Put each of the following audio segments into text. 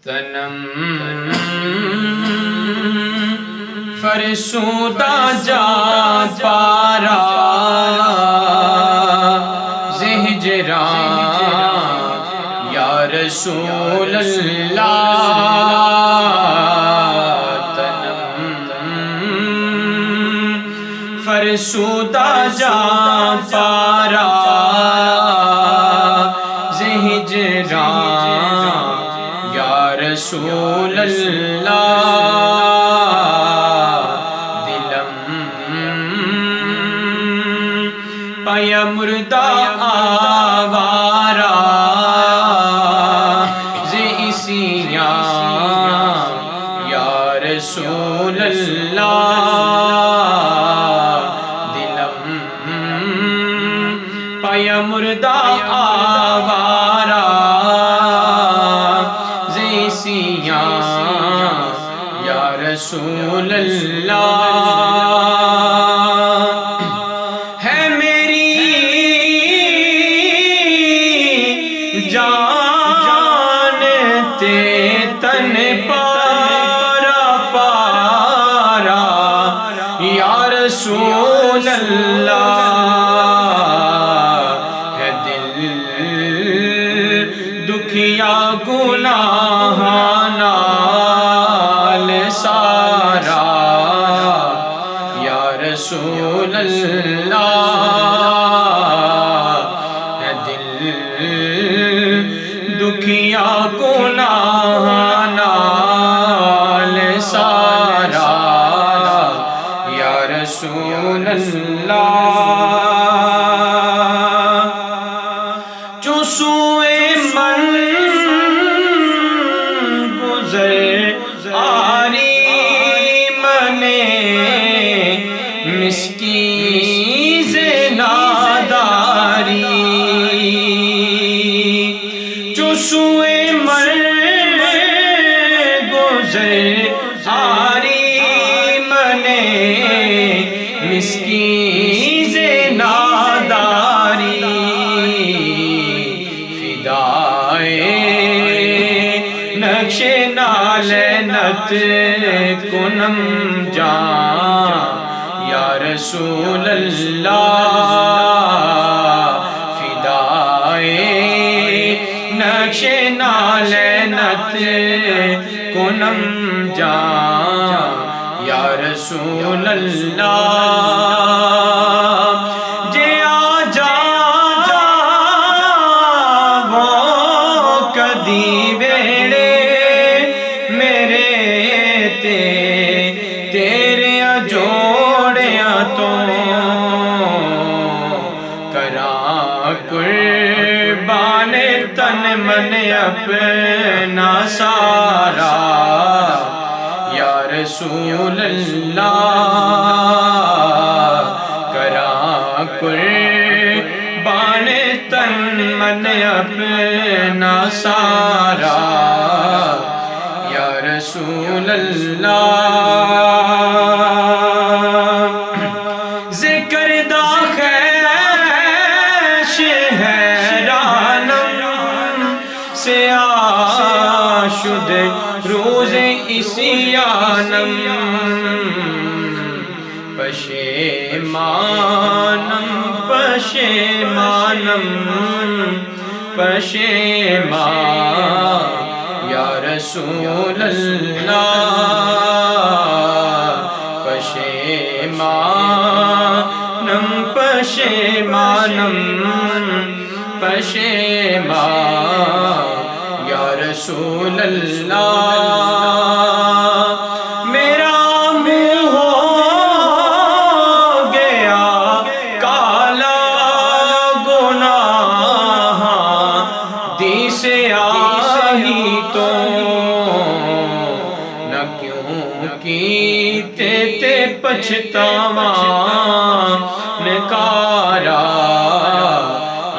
تنم فرسودہ جا پارا زہجران یا رسول اللہ تنم فرسودہ جا پارا زہجران یا رسول اللہ دلم پایا مردہ آوارا زیسیاں یا رسول اللہ دلم پایا مردہ آوارا یا رسول اللہ ہے میری جان تے تن پارا پارا یا رسول اللہ ہے دل دکھیا گناہ رسول اللہ ہے دل دکھیا گناہ نال سارا یا رسول اللہ جو سوئے من گزر آری منے مسکین ناداری جو سوئے مر گزر آری منے مسکین ناداری فدائے نقش نالنت کنم جان یا رسول اللہ فدائے نقش نالنت کنم جان یا رسول اللہ جے آ جا وہ کدی ویڑے میرے تیرے جوڑیاں تو کراں قربان تن من اپنا سارا یا رسول اللہ کراں قربان تن من اپنا سارا یا رسول اللہ ذکر دا خیش حیرانم سے آشد روز اسیانم پشیمانم پشیمانم پشیمان یا رسول اللہ پشیمانم پشیمانم پشیمان یا رسول اللہ میرا منہ ہو گیا کالا گناہ دی سے آہی تو نہ کیوں کیتے تے پچھتاواں نکارا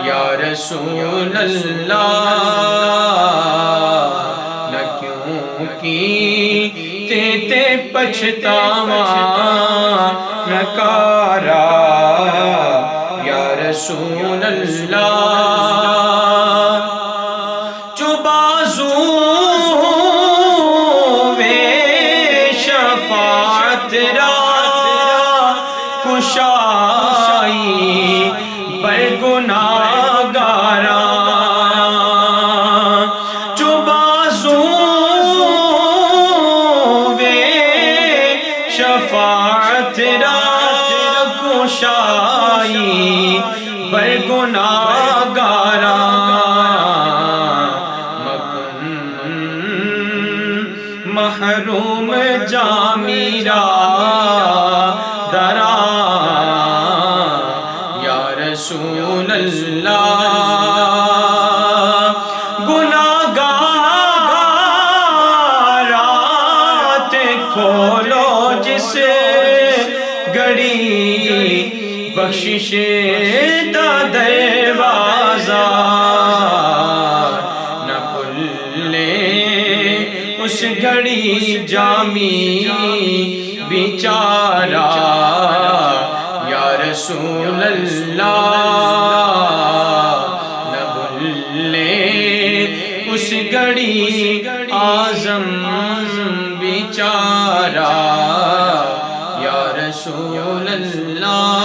یا رسول اللہ نہ کیوں کیتے تے پچھتاواں نکارا یا رسول اللہ جو بازو محروم جا میرا درا یا رسول اللہ گناہگارات کھولو جسے گڑی بخشش دا دروازہ نہ کھلے اس گھڑی جامی بیچارہ یا رسول اللہ نہ بھلے اس گھڑی اعظم بیچارہ یا رسول اللہ